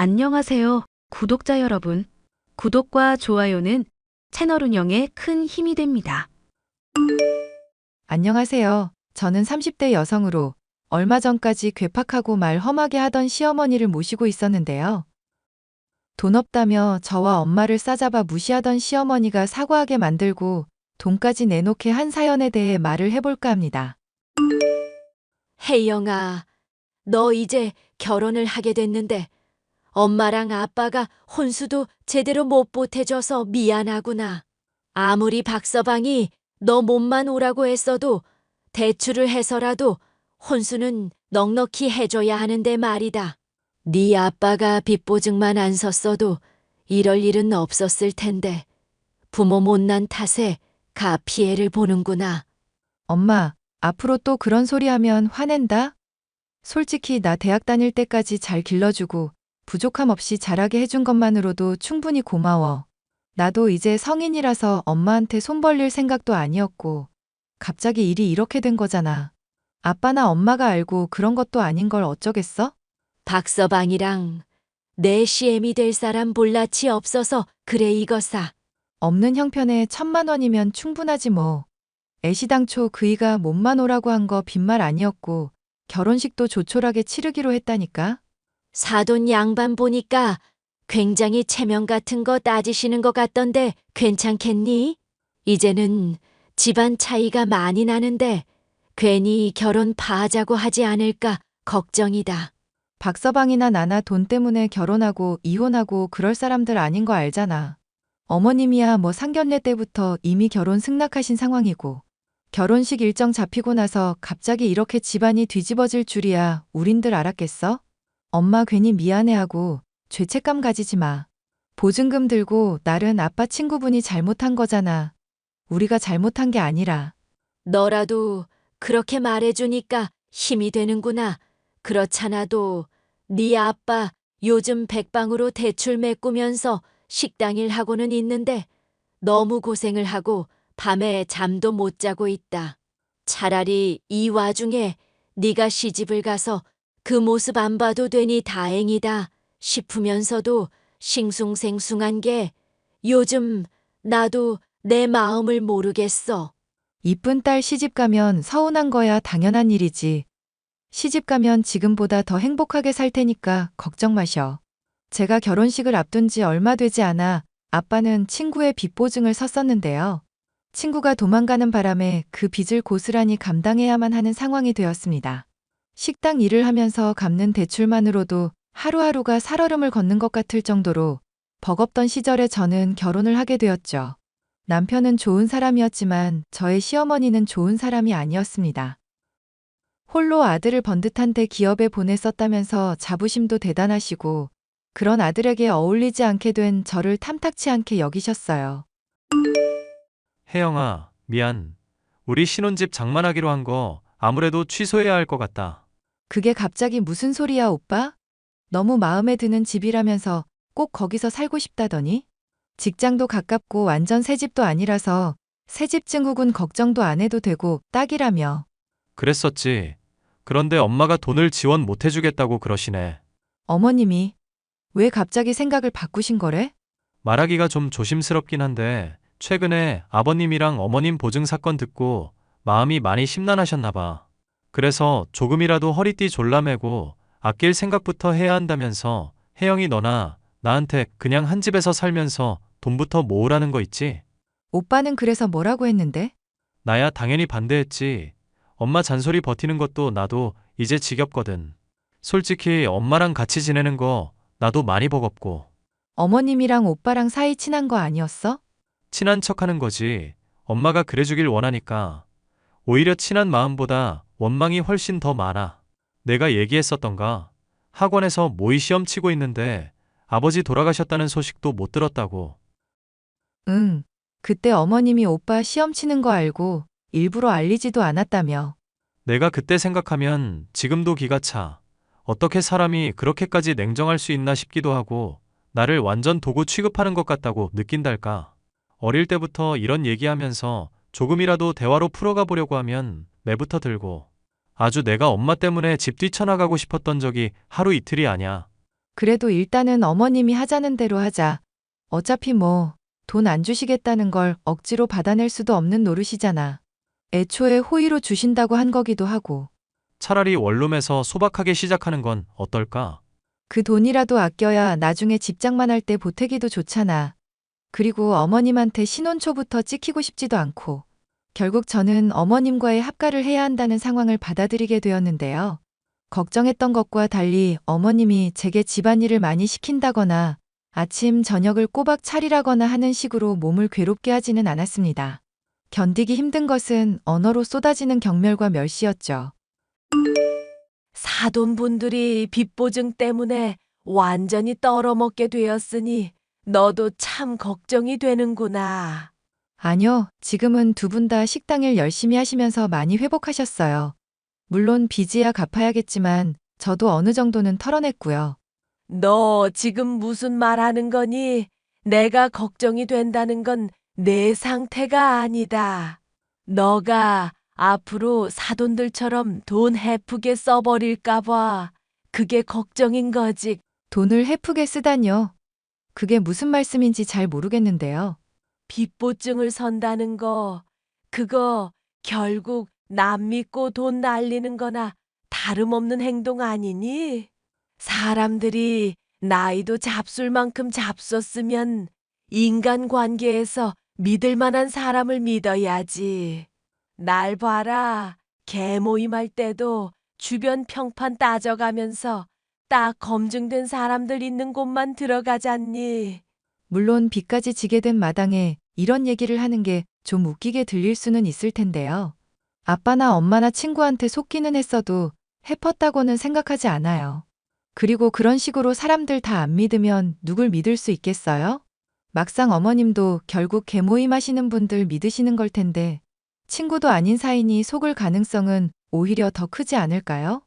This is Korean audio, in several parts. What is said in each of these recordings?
안녕하세요, 구독자 여러분. 구독과 좋아요는 채널 운영에 큰 힘이 됩니다. 안녕하세요. 저는 30대 여성으로 얼마 전까지 괴팍하고 말 험하게 하던 시어머니를 모시고 있었는데요. 돈 없다며 저와 엄마를 싸잡아 무시하던 시어머니가 사과하게 만들고 돈까지 내놓게 한 사연에 대해 말을 해볼까 합니다. 혜영아, 너 이제 결혼을 하게 됐는데 엄마랑 아빠가 혼수도 제대로 못 보태줘서 미안하구나. 아무리 박서방이 너 몸만 오라고 했어도 대출을 해서라도 혼수는 넉넉히 해줘야 하는데 말이다. 네 아빠가 빚보증만 안 섰어도 이럴 일은 없었을 텐데 부모 못난 탓에 가 피해를 보는구나. 엄마, 앞으로 또 그런 소리 하면 화낸다? 솔직히 나 대학 다닐 때까지 잘 길러주고 부족함 없이 자라게 해준 것만으로도 충분히 고마워. 나도 이제 성인이라서 엄마한테 손 벌릴 생각도 아니었고 갑자기 일이 이렇게 된 거잖아. 아빠나 엄마가 알고 그런 것도 아닌 걸 어쩌겠어? 박서방이랑 내 시엠이 될 사람 볼낯이 없어서 그래 이거사. 없는 형편에 1,000만 원이면 충분하지 뭐. 애시당초 그이가 몸만 오라고 한 거 빈말 아니었고 결혼식도 조촐하게 치르기로 했다니까. 사돈 양반 보니까 굉장히 체면 같은 거 따지시는 것 같던데 괜찮겠니? 이제는 집안 차이가 많이 나는데 괜히 결혼 파하자고 하지 않을까 걱정이다. 박서방이나 나나 돈 때문에 결혼하고 이혼하고 그럴 사람들 아닌 거 알잖아. 어머님이야 뭐 상견례 때부터 이미 결혼 승낙하신 상황이고 결혼식 일정 잡히고 나서 갑자기 이렇게 집안이 뒤집어질 줄이야 우린들 알았겠어? 엄마 괜히 미안해하고 죄책감 가지지 마. 보증금 들고 날은 아빠 친구분이 잘못한 거잖아. 우리가 잘못한 게 아니라. 너라도 그렇게 말해주니까 힘이 되는구나. 그렇잖아도 네 아빠 요즘 백방으로 대출 메꾸면서 식당 일 하고는 있는데 너무 고생을 하고 밤에 잠도 못 자고 있다. 차라리 이 와중에 네가 시집을 가서 그 모습 안 봐도 되니 다행이다 싶으면서도 싱숭생숭한 게 요즘 나도 내 마음을 모르겠어. 이쁜 딸 시집 가면 서운한 거야 당연한 일이지. 시집 가면 지금보다 더 행복하게 살 테니까 걱정 마셔. 제가 결혼식을 앞둔 지 얼마 되지 않아 아빠는 친구의 빚 보증을 섰었는데요. 친구가 도망가는 바람에 그 빚을 고스란히 감당해야만 하는 상황이 되었습니다. 식당 일을 하면서 갚는 대출만으로도 하루하루가 살얼음을 걷는 것 같을 정도로 버겁던 시절에 저는 결혼을 하게 되었죠. 남편은 좋은 사람이었지만 저의 시어머니는 좋은 사람이 아니었습니다. 홀로 아들을 번듯한데 기업에 보냈었다면서 자부심도 대단하시고 그런 아들에게 어울리지 않게 된 저를 탐탁치 않게 여기셨어요. 혜영아, 미안. 우리 신혼집 장만하기로 한 거 아무래도 취소해야 할 것 같다. 그게 갑자기 무슨 소리야, 오빠? 너무 마음에 드는 집이라면서 꼭 거기서 살고 싶다더니? 직장도 가깝고 완전 새 집도 아니라서 새집 증후군 걱정도 안 해도 되고 딱이라며. 그랬었지. 그런데 엄마가 돈을 지원 못 해주겠다고 그러시네. 어머님이 왜 갑자기 생각을 바꾸신 거래? 말하기가 좀 조심스럽긴 한데 최근에 아버님이랑 어머님 보증 사건 듣고 마음이 많이 심란하셨나 봐. 그래서 조금이라도 허리띠 졸라매고 아낄 생각부터 해야 한다면서 혜영이 너나 나한테 그냥 한 집에서 살면서 돈부터 모으라는 거 있지? 오빠는 그래서 뭐라고 했는데? 나야 당연히 반대했지. 엄마 잔소리 버티는 것도 나도 이제 지겹거든. 솔직히 엄마랑 같이 지내는 거 나도 많이 버겁고. 어머님이랑 오빠랑 사이 친한 거 아니었어? 친한 척하는 거지. 엄마가 그래주길 원하니까. 오히려 친한 마음보다 원망이 훨씬 더 많아. 내가 얘기했었던가? 학원에서 모의 시험 치고 있는데 아버지 돌아가셨다는 소식도 못 들었다고. 응. 그때 어머님이 오빠 시험 치는 거 알고 일부러 알리지도 않았다며. 내가 그때 생각하면 지금도 기가 차. 어떻게 사람이 그렇게까지 냉정할 수 있나 싶기도 하고 나를 완전 도구 취급하는 것 같다고 느낀달까. 어릴 때부터 이런 얘기하면서 조금이라도 대화로 풀어가 보려고 하면 매부터 들고 아주 내가 엄마 때문에 집 뛰쳐나가고 싶었던 적이 하루 이틀이 아냐. 그래도 일단은 어머님이 하자는 대로 하자. 어차피 뭐, 돈 안 주시겠다는 걸 억지로 받아낼 수도 없는 노릇이잖아. 애초에 호의로 주신다고 한 거기도 하고. 차라리 원룸에서 소박하게 시작하는 건 어떨까? 그 돈이라도 아껴야 나중에 집장만 할 때 보태기도 좋잖아. 그리고 어머님한테 신혼 초부터 찍히고 싶지도 않고. 결국 저는 어머님과의 합가를 해야 한다는 상황을 받아들이게 되었는데요. 걱정했던 것과 달리 어머님이 제게 집안일을 많이 시킨다거나 아침, 저녁을 꼬박 차리라거나 하는 식으로 몸을 괴롭게 하지는 않았습니다. 견디기 힘든 것은 언어로 쏟아지는 경멸과 멸시였죠. 사돈분들이 빚보증 때문에 완전히 떨어먹게 되었으니 너도 참 걱정이 되는구나. 아니요, 지금은 두 분 다 식당일 열심히 하시면서 많이 회복하셨어요. 물론 빚이야 갚아야겠지만 저도 어느 정도는 털어냈고요. 너 지금 무슨 말 하는 거니? 내가 걱정이 된다는 건 내 상태가 아니다. 너가 앞으로 사돈들처럼 돈 헤프게 써버릴까봐 그게 걱정인 거지. 돈을 헤프게 쓰다뇨. 그게 무슨 말씀인지 잘 모르겠는데요. 빚보증을 선다는 거, 그거 결국 남 믿고 돈 날리는 거나 다름없는 행동 아니니? 사람들이 나이도 잡술 만큼 잡섰으면 인간관계에서 믿을 만한 사람을 믿어야지. 날 봐라. 개 모임할 때도 주변 평판 따져가면서 딱 검증된 사람들 있는 곳만 들어가잖니. 물론 빚까지 지게 된 마당에 이런 얘기를 하는 게 좀 웃기게 들릴 수는 있을 텐데요. 아빠나 엄마나 친구한테 속기는 했어도 해펐다고는 생각하지 않아요. 그리고 그런 식으로 사람들 다 안 믿으면 누굴 믿을 수 있겠어요? 막상 어머님도 결국 개모임 하시는 분들 믿으시는 걸 텐데 친구도 아닌 사이니 속을 가능성은 오히려 더 크지 않을까요?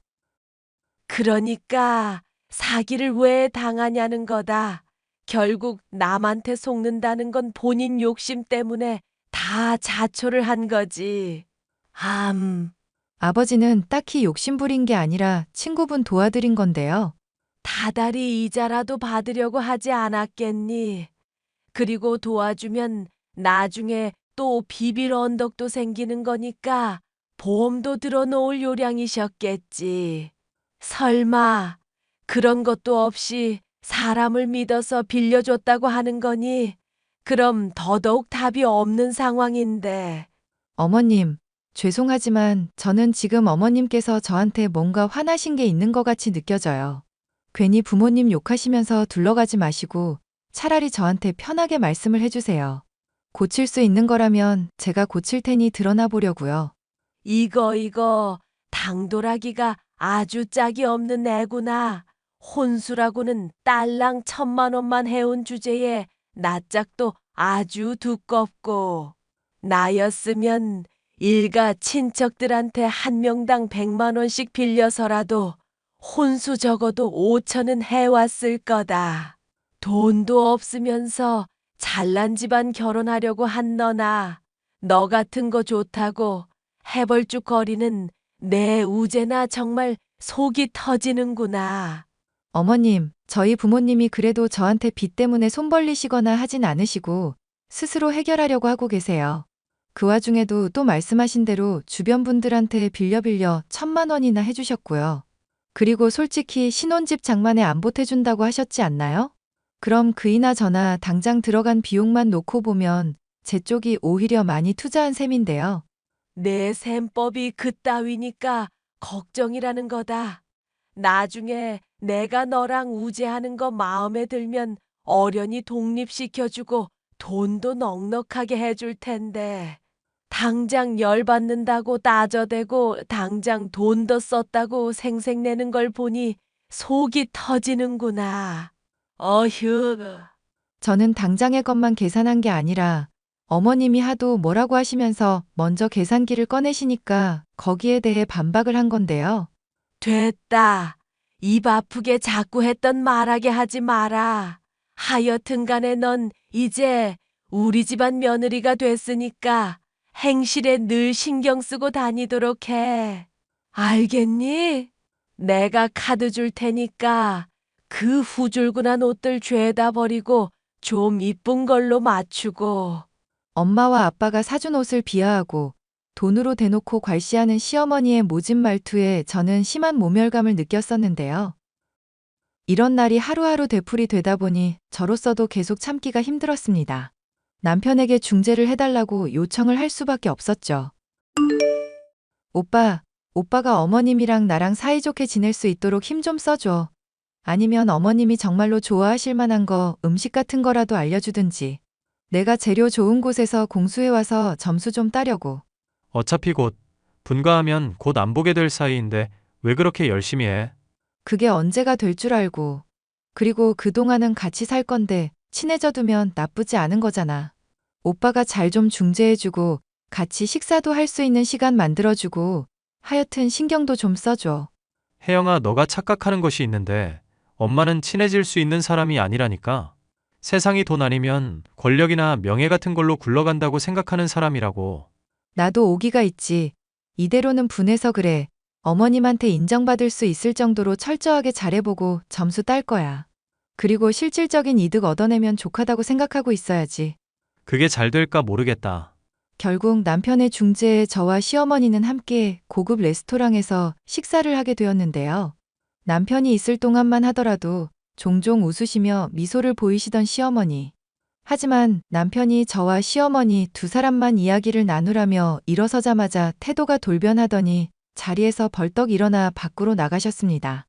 그러니까 사기를 왜 당하냐는 거다. 결국 남한테 속는다는 건 본인 욕심 때문에 다 자초를 한 거지. 아버지는 딱히 욕심부린 게 아니라 친구분 도와드린 건데요. 다달이 이자라도 받으려고 하지 않았겠니? 그리고 도와주면 나중에 또 비빌 언덕도 생기는 거니까 보험도 들어놓을 요량이셨겠지. 설마 그런 것도 없이 사람을 믿어서 빌려줬다고 하는 거니? 그럼 더더욱 답이 없는 상황인데. 어머님, 죄송하지만 저는 지금 어머님께서 저한테 뭔가 화나신 게 있는 것 같이 느껴져요. 괜히 부모님 욕하시면서 둘러가지 마시고 차라리 저한테 편하게 말씀을 해주세요. 고칠 수 있는 거라면 제가 고칠 테니 드러나 보려고요. 이거 당돌하기가 아주 짝이 없는 애구나. 혼수라고는 딸랑 1,000만 원만 해온 주제에 낯짝도 아주 두껍고. 나였으면 일가 친척들한테 한 명당 100만 원씩 빌려서라도 혼수 적어도 5천은 해왔을 거다. 돈도 없으면서 잘난 집안 결혼하려고 한 너나 너 같은 거 좋다고 해벌쭉거리는 내 우재나 정말 속이 터지는구나. 어머님, 저희 부모님이 그래도 저한테 빚 때문에 손 벌리시거나 하진 않으시고 스스로 해결하려고 하고 계세요. 그 와중에도 또 말씀하신 대로 주변 분들한테 빌려 1,000만 원이나 해주셨고요. 그리고 솔직히 신혼집 장만에 안 보태준다고 하셨지 않나요? 그럼 그이나 저나 당장 들어간 비용만 놓고 보면 제 쪽이 오히려 많이 투자한 셈인데요. 내 셈법이 그따위니까 걱정이라는 거다. 나중에 내가 너랑 우재하는 거 마음에 들면 어련히 독립시켜주고 돈도 넉넉하게 해줄 텐데. 당장 열받는다고 따져대고 당장 돈 더 썼다고 생색내는 걸 보니 속이 터지는구나. 어휴. 저는 당장의 것만 계산한 게 아니라 어머님이 하도 뭐라고 하시면서 먼저 계산기를 꺼내시니까 거기에 대해 반박을 한 건데요. 됐다. 입 아프게 자꾸 했던 말하게 하지 마라. 하여튼 간에 넌 이제 우리 집안 며느리가 됐으니까 행실에 늘 신경 쓰고 다니도록 해. 알겠니? 내가 카드 줄 테니까 그 후줄근한 옷들 죄다 버리고 좀 이쁜 걸로 맞추고. 엄마와 아빠가 사준 옷을 비하하고 돈으로 대놓고 괄시하는 시어머니의 모진 말투에 저는 심한 모멸감을 느꼈었는데요. 이런 날이 하루하루 되풀이 되다 보니 저로서도 계속 참기가 힘들었습니다. 남편에게 중재를 해달라고 요청을 할 수밖에 없었죠. 오빠가 어머님이랑 나랑 사이좋게 지낼 수 있도록 힘 좀 써줘. 아니면 어머님이 정말로 좋아하실 만한 거, 음식 같은 거라도 알려주든지. 내가 재료 좋은 곳에서 공수해와서 점수 좀 따려고. 어차피 곧 분가하면 곧 안 보게 될 사이인데 왜 그렇게 열심히 해? 그게 언제가 될 줄 알고. 그리고 그동안은 같이 살 건데 친해져 두면 나쁘지 않은 거잖아. 오빠가 잘 좀 중재해주고 같이 식사도 할 수 있는 시간 만들어주고 하여튼 신경도 좀 써줘. 혜영아, 너가 착각하는 것이 있는데 엄마는 친해질 수 있는 사람이 아니라니까. 세상이 돈 아니면 권력이나 명예 같은 걸로 굴러간다고 생각하는 사람이라고. 나도 오기가 있지. 이대로는 분해서 그래. 어머님한테 인정받을 수 있을 정도로 철저하게 잘해보고 점수 딸 거야. 그리고 실질적인 이득 얻어내면 족하다고 생각하고 있어야지. 그게 잘 될까 모르겠다. 결국 남편의 중재에 저와 시어머니는 함께 고급 레스토랑에서 식사를 하게 되었는데요. 남편이 있을 동안만 하더라도 종종 웃으시며 미소를 보이시던 시어머니. 하지만 남편이 저와 시어머니 두 사람만 이야기를 나누라며 일어서자마자 태도가 돌변하더니 자리에서 벌떡 일어나 밖으로 나가셨습니다.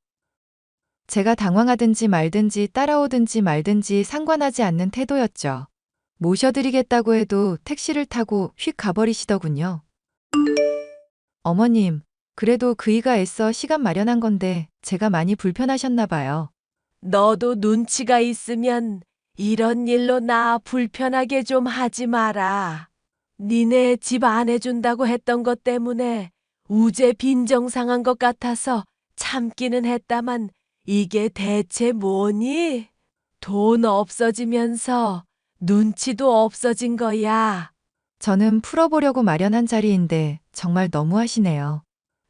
제가 당황하든지 말든지 따라오든지 말든지 상관하지 않는 태도였죠. 모셔드리겠다고 해도 택시를 타고 휙 가버리시더군요. 어머님, 그래도 그이가 애써 시간 마련한 건데 제가 많이 불편하셨나 봐요. 너도 눈치가 있으면 이런 일로 나 불편하게 좀 하지 마라. 니네 집 안 해준다고 했던 것 때문에 우제 빈정상한 것 같아서 참기는 했다만 이게 대체 뭐니? 돈 없어지면서 눈치도 없어진 거야. 저는 풀어보려고 마련한 자리인데 정말 너무하시네요.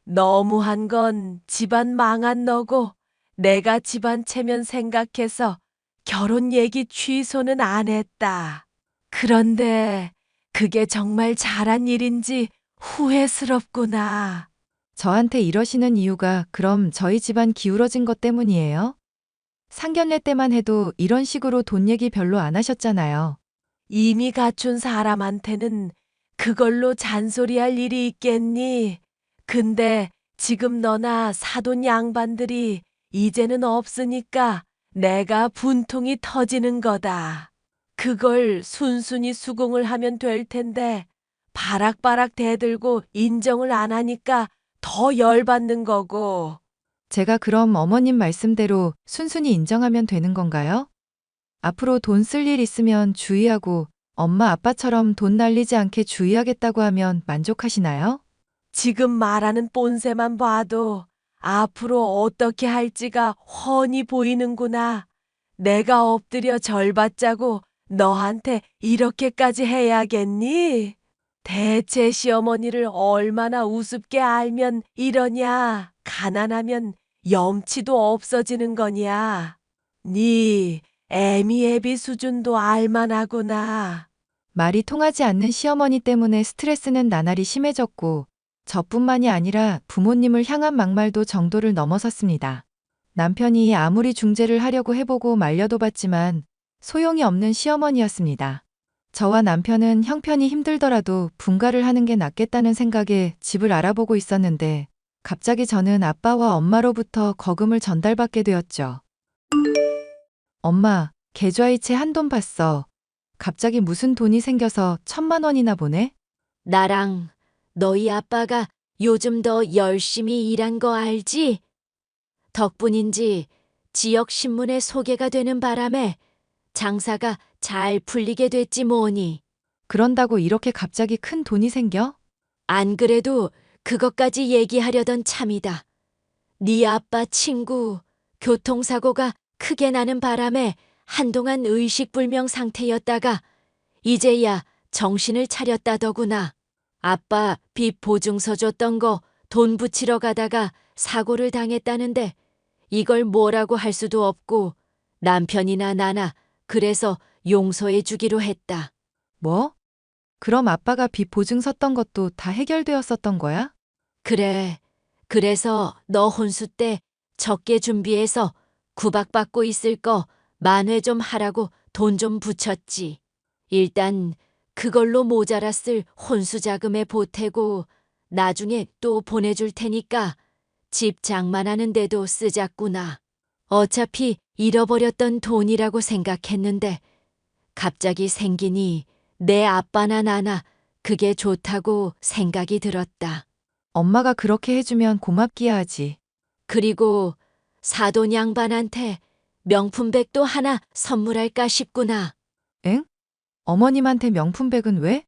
너무한 건 집안 망한 너고 내가 집안 체면 생각해서 결혼 얘기 취소는 안 했다. 그런데 그게 정말 잘한 일인지 후회스럽구나. 저한테 이러시는 이유가 그럼 저희 집안 기울어진 것 때문이에요? 상견례 때만 해도 이런 식으로 돈 얘기 별로 안 하셨잖아요. 이미 갖춘 사람한테는 그걸로 잔소리할 일이 있겠니? 근데 지금 너나 사돈 양반들이 이제는 없으니까 내가 분통이 터지는 거다. 그걸 순순히 수긍을 하면 될 텐데 바락바락 대들고 인정을 안 하니까 더 열받는 거고. 제가 그럼 어머님 말씀대로 순순히 인정하면 되는 건가요? 앞으로 돈 쓸 일 있으면 주의하고 엄마 아빠처럼 돈 날리지 않게 주의하겠다고 하면 만족하시나요? 지금 말하는 본새만 봐도 앞으로 어떻게 할지가 훤히 보이는구나. 내가 엎드려 절받자고 너한테 이렇게까지 해야겠니? 대체 시어머니를 얼마나 우습게 알면 이러냐? 가난하면 염치도 없어지는 거냐? 네 애미애비 수준도 알만하구나. 말이 통하지 않는 시어머니 때문에 스트레스는 나날이 심해졌고 저뿐만이 아니라 부모님을 향한 막말도 정도를 넘어섰습니다. 남편이 아무리 중재를 하려고 해보고 말려도 봤지만 소용이 없는 시어머니였습니다. 저와 남편은 형편이 힘들더라도 분가를 하는 게 낫겠다는 생각에 집을 알아보고 있었는데 갑자기 저는 아빠와 엄마로부터 거금을 전달받게 되었죠. 엄마, 계좌이체 한돈 봤어. 갑자기 무슨 돈이 생겨서 1,000만 원이나 보내? 나랑 너희 아빠가 요즘 더 열심히 일한 거 알지? 덕분인지 지역 신문에 소개가 되는 바람에 장사가 잘 풀리게 됐지 뭐니. 그런다고 이렇게 갑자기 큰 돈이 생겨? 안 그래도 그것까지 얘기하려던 참이다. 네 아빠 친구 교통사고가 크게 나는 바람에 한동안 의식불명 상태였다가 이제야 정신을 차렸다더구나. 아빠 빚 보증서 줬던 거 돈 붙이러 가다가 사고를 당했다는데 이걸 뭐라고 할 수도 없고 남편이나 나나 그래서 용서해 주기로 했다. 뭐? 그럼 아빠가 빚 보증 섰던 것도 다 해결되었었던 거야? 그래. 그래서 너 혼수 때 적게 준비해서 구박받고 있을 거 만회 좀 하라고 돈 좀 붙였지. 일단 그걸로 모자랐을 혼수 자금에 보태고 나중에 또 보내줄 테니까 집 장만하는 데도 쓰자꾸나. 어차피 잃어버렸던 돈이라고 생각했는데 갑자기 생기니 내 아빠나 나나 그게 좋다고 생각이 들었다. 엄마가 그렇게 해주면 고맙기야 하지. 그리고 사돈 양반한테 명품백도 하나 선물할까 싶구나. 엥? 어머님한테 명품백은 왜?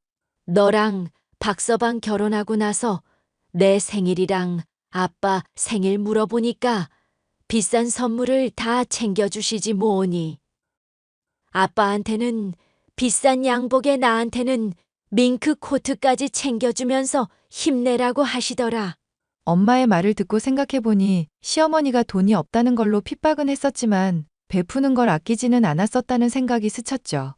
너랑 박서방 결혼하고 나서 내 생일이랑 아빠 생일 물어보니까 비싼 선물을 다 챙겨주시지 뭐니. 아빠한테는 비싼 양복에 나한테는 밍크 코트까지 챙겨주면서 힘내라고 하시더라. 엄마의 말을 듣고 생각해보니 시어머니가 돈이 없다는 걸로 핍박은 했었지만 베푸는 걸 아끼지는 않았었다는 생각이 스쳤죠.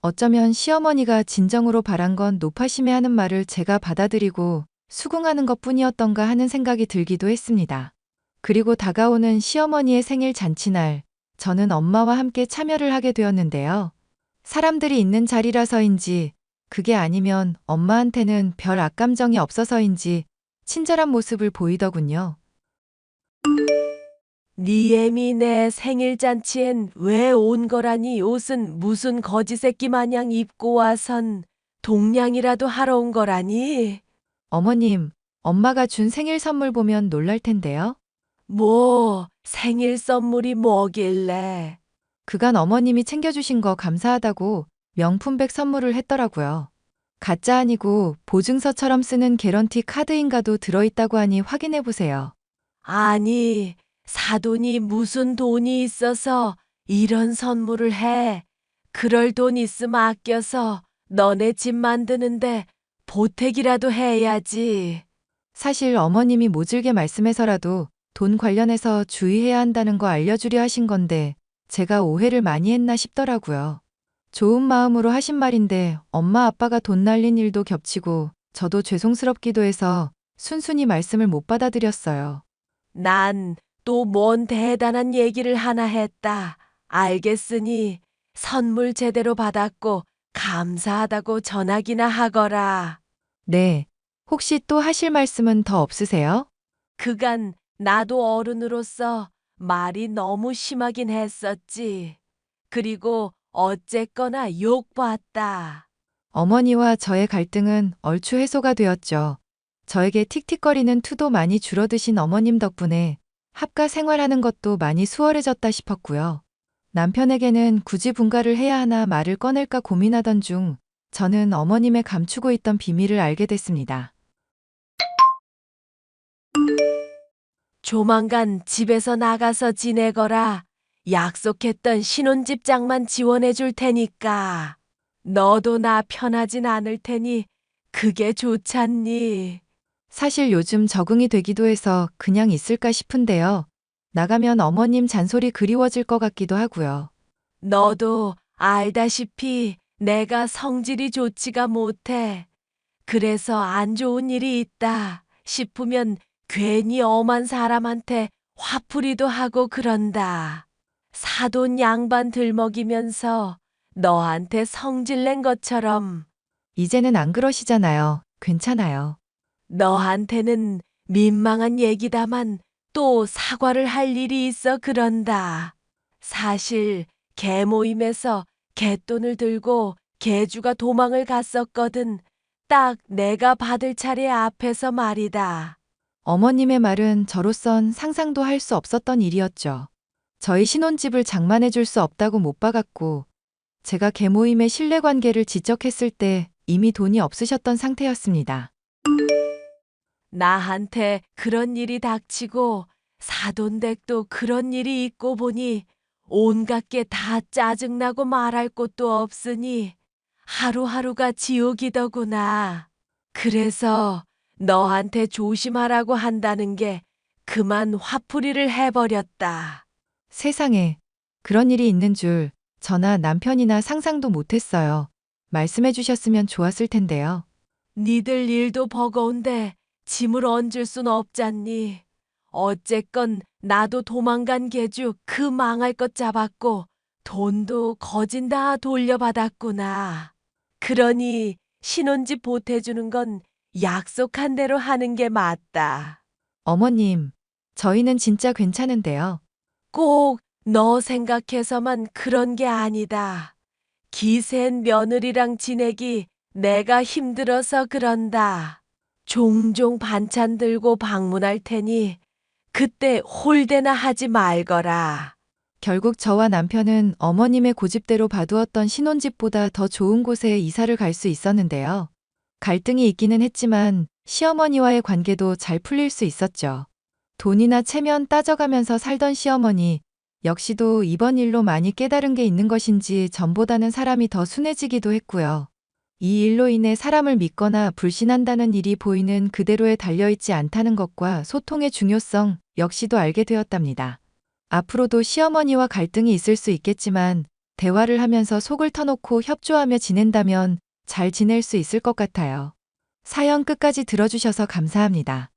어쩌면 시어머니가 진정으로 바란 건 노파심에 하는 말을 제가 받아들이고 수긍하는 것 뿐이었던가 하는 생각이 들기도 했습니다. 그리고 다가오는 시어머니의 생일 잔치날, 저는 엄마와 함께 참여를 하게 되었는데요. 사람들이 있는 자리라서인지, 그게 아니면 엄마한테는 별 악감정이 없어서인지 친절한 모습을 보이더군요. 네 애미 내 생일 잔치엔 왜 온 거라니 옷은 무슨 거지 새끼 마냥 입고 와선 동냥이라도 하러 온 거라니? 어머님, 엄마가 준 생일 선물 보면 놀랄 텐데요. 뭐 생일 선물이 뭐길래? 그간 어머님이 챙겨주신 거 감사하다고 명품백 선물을 했더라고요. 가짜 아니고 보증서처럼 쓰는 개런티 카드인가도 들어있다고 하니 확인해보세요. 아니 사돈이 무슨 돈이 있어서 이런 선물을 해. 그럴 돈 있음 아껴서 너네 집 만드는데 보태기라도 해야지. 사실 어머님이 모질게 말씀해서라도 돈 관련해서 주의해야 한다는 거 알려주려 하신 건데 제가 오해를 많이 했나 싶더라고요. 좋은 마음으로 하신 말인데 엄마 아빠가 돈 날린 일도 겹치고 저도 죄송스럽기도 해서 순순히 말씀을 못 받아들였어요. 난 또 뭔 대단한 얘기를 하나 했다. 알겠으니 선물 제대로 받았고 감사하다고 전하기나 하거라. 네. 혹시 또 하실 말씀은 더 없으세요? 그간 나도 어른으로서 말이 너무 심하긴 했었지. 그리고 어쨌거나 욕봤다. 어머니와 저의 갈등은 얼추 해소가 되었죠. 저에게 틱틱거리는 투도 많이 줄어드신 어머님 덕분에 합가 생활하는 것도 많이 수월해졌다 싶었고요. 남편에게는 굳이 분가를 해야 하나 말을 꺼낼까 고민하던 중 저는 어머님의 감추고 있던 비밀을 알게 됐습니다. 조만간 집에서 나가서 지내거라. 약속했던 신혼집장만 지원해 줄 테니까. 너도 나 편하진 않을 테니 그게 좋잖니. 사실 요즘 적응이 되기도 해서 그냥 있을까 싶은데요. 나가면 어머님 잔소리 그리워질 것 같기도 하고요. 너도 알다시피 내가 성질이 좋지가 못해. 그래서 안 좋은 일이 있다 싶으면 괜히 엄한 사람한테 화풀이도 하고 그런다. 사돈 양반 들먹이면서 너한테 성질낸 것처럼 이제는 안 그러시잖아요. 괜찮아요. 너한테는 민망한 얘기다만 또 사과를 할 일이 있어 그런다. 사실 개 모임에서 개돈을 들고 개주가 도망을 갔었거든. 딱 내가 받을 차례 앞에서 말이다. 어머님의 말은 저로선 상상도 할 수 없었던 일이었죠. 저희 신혼집을 장만해 줄 수 없다고 못 박았고, 제가 계모임의 신뢰관계를 지적했을 때 이미 돈이 없으셨던 상태였습니다. 나한테 그런 일이 닥치고 사돈댁도 그런 일이 있고 보니 온갖 게 다 짜증나고 말할 곳도 없으니 하루하루가 지옥이더구나. 그래서 너한테 조심하라고 한다는 게 그만 화풀이를 해버렸다. 세상에, 그런 일이 있는 줄 저나 남편이나 상상도 못했어요. 말씀해 주셨으면 좋았을 텐데요. 니들 일도 버거운데 짐을 얹을 순 없잖니. 어쨌건 나도 도망간 개주 그 망할 것 잡았고 돈도 거진 다 돌려받았구나. 그러니 신혼집 보태주는 건 약속한 대로 하는 게 맞다. 어머님, 저희는 진짜 괜찮은데요. 꼭 너 생각해서만 그런 게 아니다. 기센 며느리랑 지내기 내가 힘들어서 그런다. 종종 반찬 들고 방문할 테니 그때 홀대나 하지 말거라. 결국 저와 남편은 어머님의 고집대로 봐두었던 신혼집보다 더 좋은 곳에 이사를 갈 수 있었는데요. 갈등이 있기는 했지만 시어머니와의 관계도 잘 풀릴 수 있었죠. 돈이나 체면 따져가면서 살던 시어머니, 역시도 이번 일로 많이 깨달은 게 있는 것인지 전보다는 사람이 더 순해지기도 했고요. 이 일로 인해 사람을 믿거나 불신한다는 일이 보이는 그대로에 달려있지 않다는 것과 소통의 중요성 역시도 알게 되었답니다. 앞으로도 시어머니와 갈등이 있을 수 있겠지만 대화를 하면서 속을 터놓고 협조하며 지낸다면 잘 지낼 수 있을 것 같아요. 사연 끝까지 들어주셔서 감사합니다.